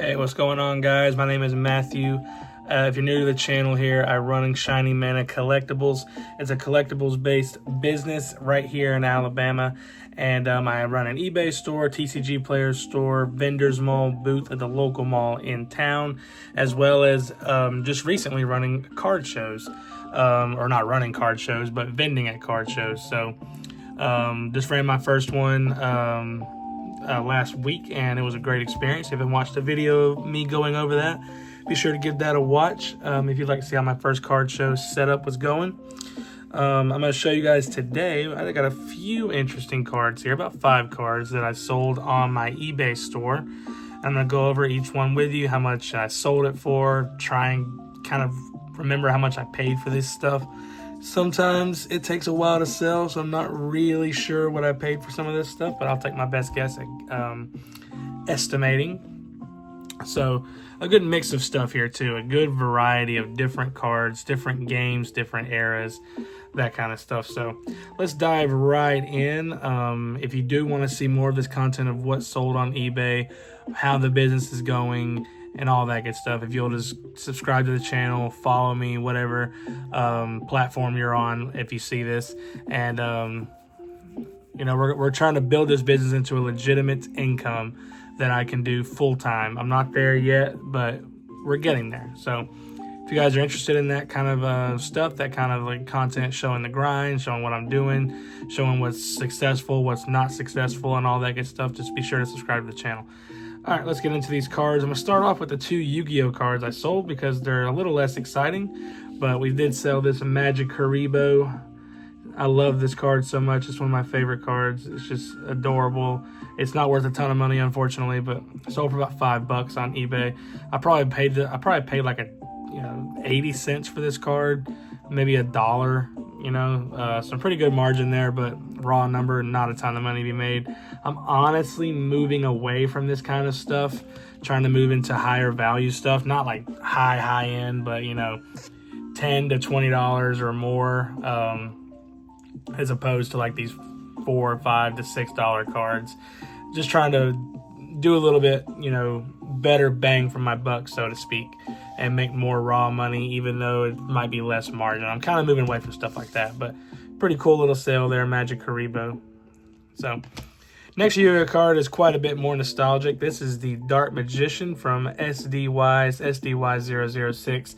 Hey, what's going on, guys? My name is Matthew. If you're new to the channel here, I run Shiny Mana Collectibles. It's a collectibles-based business right here in Alabama, and I run an eBay store, TCG Players store, vendors mall, booth at the local mall in town, as well as just recently running card shows, or not running card shows, but vending at card shows. So just ran my first one last week, and it was a great experience. If you haven't watched a video of me going over that, be sure to give that a watch if you'd like to see how my first card show setup was going. I'm going to show you guys today. I got a few interesting cards here, about 5 cards that I sold on my eBay store. I'm going to go over each one with you, how much I sold it for, try and kind of remember how much I paid for this stuff. Sometimes it takes a while to sell, so I'm not really sure what I paid for some of this stuff, but I'll take my best guess at estimating. So a good mix of stuff here too, a good variety of different cards, different games, different eras, that kind of stuff. So let's dive right in. If you do want to see more of this content of what's sold on eBay, how the business is going, and all that good stuff, if you'll just subscribe to the channel, follow me, whatever platform you're on, if you see this. And you know, we're trying to build this business into a legitimate income that I can do full-time. I'm not there yet, but we're getting there. So if you guys are interested in that kind of stuff, that kind of like content, showing the grind, showing what I'm doing, showing what's successful, what's not successful, and all that good stuff, just be sure to subscribe to the channel. All right, let's get into these cards. I'm going to start off with the 2 Yu-Gi-Oh cards I sold because they're a little less exciting, but we did sell this Magic Haribo. I love this card so much. It's one of my favorite cards. It's just adorable. It's not worth a ton of money, unfortunately, but I sold for about $5 on eBay. I probably paid like 80 cents for this card, maybe $1. Some pretty good margin there, but raw number, not a ton of money to be made. I'm honestly moving away from this kind of stuff, trying to move into higher value stuff, not like high end, but $10 to $20 or more, as opposed to like these $4, $5 to $6 cards. Just trying to do a little bit, better bang for my buck, so to speak, and make more raw money, even though it might be less margin. I'm kind of moving away from stuff like that, but pretty cool little sale there, Magic Haribo. So next Yu-Gi-Oh card is quite a bit more nostalgic. This is the Dark Magician from SDY's SDY006.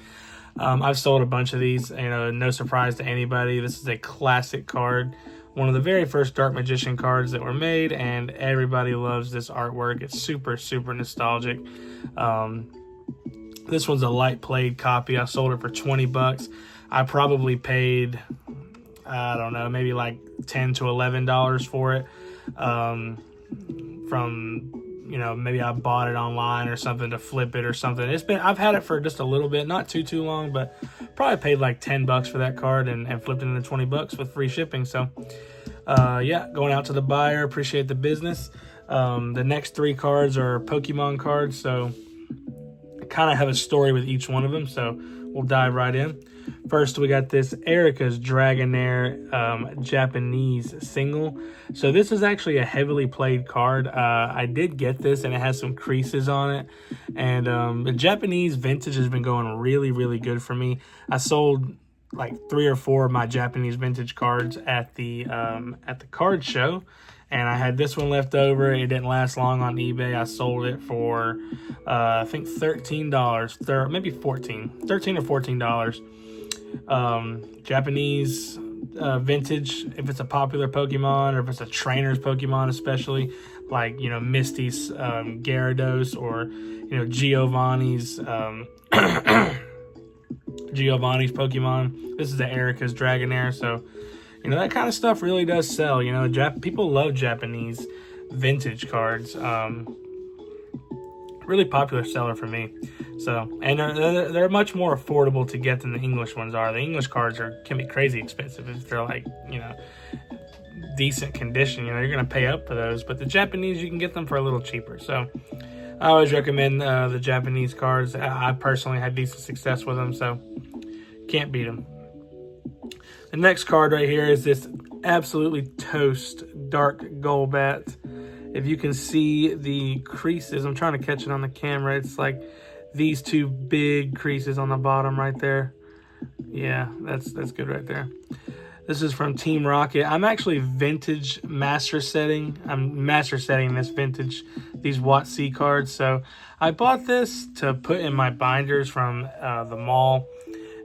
I've sold a bunch of these, no surprise to anybody. This is a classic card, one of the very first Dark Magician cards that were made, and everybody loves this artwork. It's super, super nostalgic. This one's a light played copy. I sold it for $20. I probably paid, I don't know, maybe like $10 to $11 for it. Maybe I bought it online or something to flip it or something. I've had it for just a little bit, not too long, but probably paid like $10 for that card and flipped it into $20 with free shipping. So yeah, going out to the buyer, appreciate the business. The next 3 cards are Pokemon cards, so I kind of have a story with each one of them, so we'll dive right in. First, we got this Erica's Dragonair Japanese single. So this is actually a heavily played card. I did get this, and it has some creases on it. And the Japanese vintage has been going really, really good for me. I sold like 3 or 4 of my Japanese vintage cards at the card show, and I had this one left over. It didn't last long on eBay. I sold it for I think $13, maybe $13 or $14. Japanese vintage, if it's a popular Pokemon or if it's a trainer's Pokemon, especially like Misty's Gyarados, or Giovanni's Giovanni's Pokemon. This is the Erica's Dragonair, so that kind of stuff really does sell. People love Japanese vintage cards. Really popular seller for me. So, and they're much more affordable to get than the English ones are. The English cards can be crazy expensive if they're like decent condition. You're gonna pay up for those. But the Japanese, you can get them for a little cheaper. So I always recommend the Japanese cards. I personally had decent success with them, so can't beat them. The next card right here is this absolutely toast Dark Golbat. if you can see the creases, I'm trying to catch it on the camera. It's like these two big creases on the bottom right there. Yeah, that's good right there. This is from Team Rocket. I'm actually vintage master setting. I'm master setting this vintage, these WotC cards. So I bought this to put in my binders from the mall.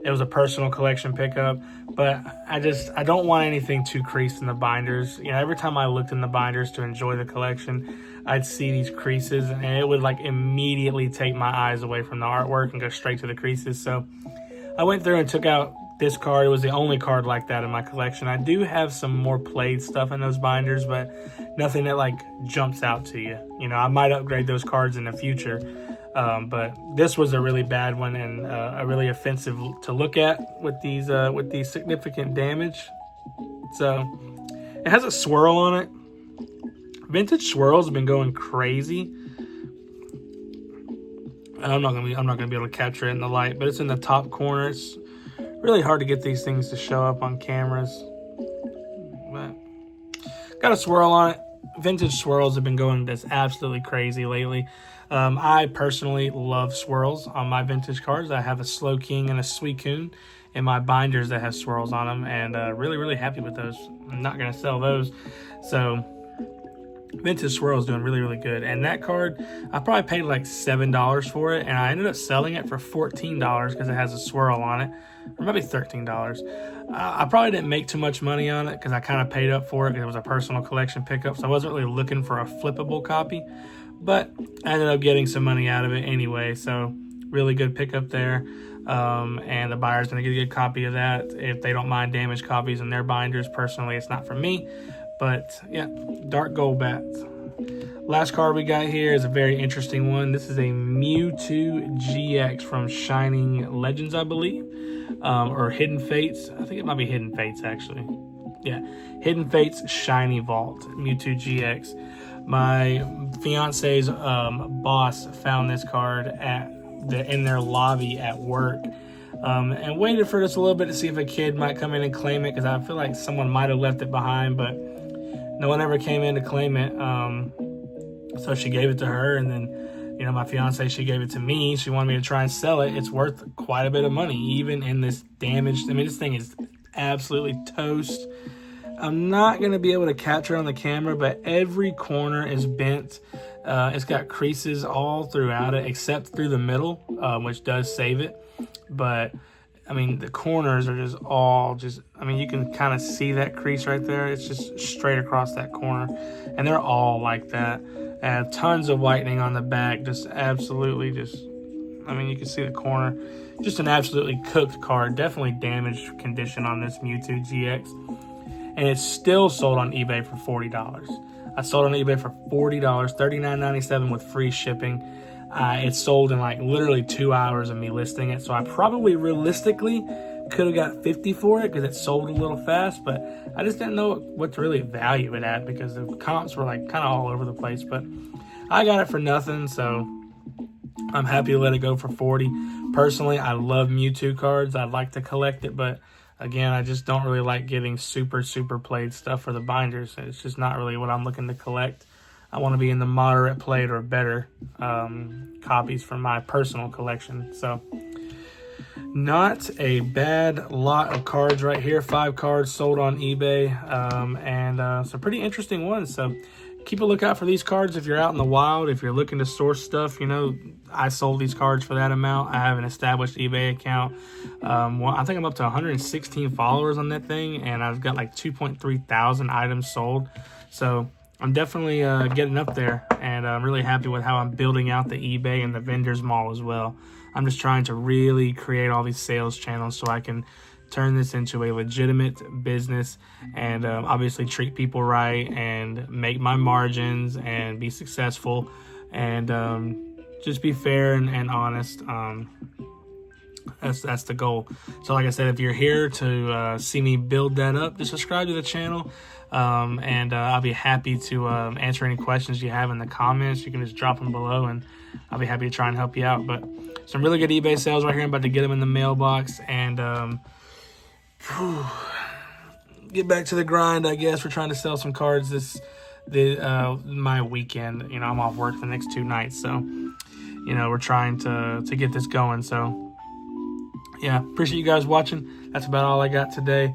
It was a personal collection pickup, but I don't want anything too creased in the binders. You know, every time I looked in the binders to enjoy the collection, I'd see these creases and it would like immediately take my eyes away from the artwork and go straight to the creases. So I went through and took out this card. It was the only card like that in my collection. I do have some more played stuff in those binders, but nothing that like jumps out to you. You know, I might upgrade those cards in the future. But this was a really bad one and a really offensive to look at with these significant damage. So it has a swirl on it. Vintage swirls have been going crazy. I'm not gonna be able to capture it in the light, but it's in the top corner. It's really hard to get these things to show up on cameras. But got a swirl on it. Vintage swirls have been going just absolutely crazy lately. I personally love swirls on my vintage cards. I have a Slow King and a Suicune in my binders that have swirls on them, and really happy with those. I'm not going to sell those. So vintage swirls doing really good. And that card, I probably paid like $7 for it, and I ended up selling it for $14 because it has a swirl on it, or maybe $13. I probably didn't make too much money on it because I kind of paid up for it because it was a personal collection pickup, so I wasn't really looking for a flippable copy. But I ended up getting some money out of it anyway, so really good pickup there. And the buyer's going to get a good copy of that if they don't mind damaged copies in their binders. Personally, it's not for me, but yeah, Dark Gold Bats. Last card we got here is a very interesting one. This is a Mewtwo GX from Shining Legends, I believe, or Hidden Fates. I think it might be Hidden Fates, actually. Yeah, Hidden Fates Shiny Vault, Mewtwo GX. My fiance's boss found this card in their lobby at work, and waited for this a little bit to see if a kid might come in and claim it, because I feel like someone might have left it behind, but no one ever came in to claim it. So she gave it to her, and then, you know, my fiance, she gave it to me. She wanted me to try and sell it. It's worth quite a bit of money, even in this damaged. I mean, this thing is absolutely toast. I'm not going to be able to capture it on the camera, but every corner is bent. It's got creases all throughout it, except through the middle, which does save it. But, I mean, the corners are just all I mean, you can kind of see that crease right there. It's just straight across that corner. And they're all like that. Tons of whitening on the back, just absolutely I mean, you can see the corner. Just an absolutely cooked card. Definitely damaged condition on this Mewtwo GX. And it's still sold on eBay for $40. I sold on eBay for $40, $39.97 with free shipping. It sold in like literally 2 hours of me listing it. So I probably realistically could have got $50 for it because it sold a little fast, but I just didn't know what to really value it at because the comps were like kind of all over the place. But I got it for nothing, so I'm happy to let it go for $40. Personally, I love Mewtwo cards. I'd like to collect it, but again, I just don't really like getting super played stuff for the binders. It's just not really what I'm looking to collect. I want to be in the moderate played or better copies from my personal collection. So not a bad lot of cards right here. 5 cards sold on eBay, and some pretty interesting ones. So keep a lookout for these cards if you're out in the wild. If you're looking to source stuff, you know, I sold these cards for that amount. I have an established eBay account. I think I'm up to 116 followers on that thing, and I've got like 2.3 thousand items sold. So I'm definitely getting up there, and I'm really happy with how I'm building out the eBay and the vendors mall as well. I'm just trying to really create all these sales channels so I can turn this into a legitimate business and obviously treat people right and make my margins and be successful and just be fair and honest. That's the goal. So like I said, if you're here to see me build that up, just subscribe to the channel, and I'll be happy to answer any questions you have in the comments. You can just drop them below and I'll be happy to try and help you out. But some really good eBay sales right here. I'm about to get them in the mailbox and get back to the grind, I guess. We're trying to sell some cards my weekend. You know, I'm off work the next 2 nights, so you know, we're trying to get this going. So yeah, appreciate you guys watching. That's about all I got today.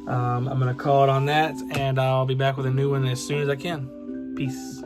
I'm gonna call it on that, and I'll be back with a new one as soon as I can. Peace.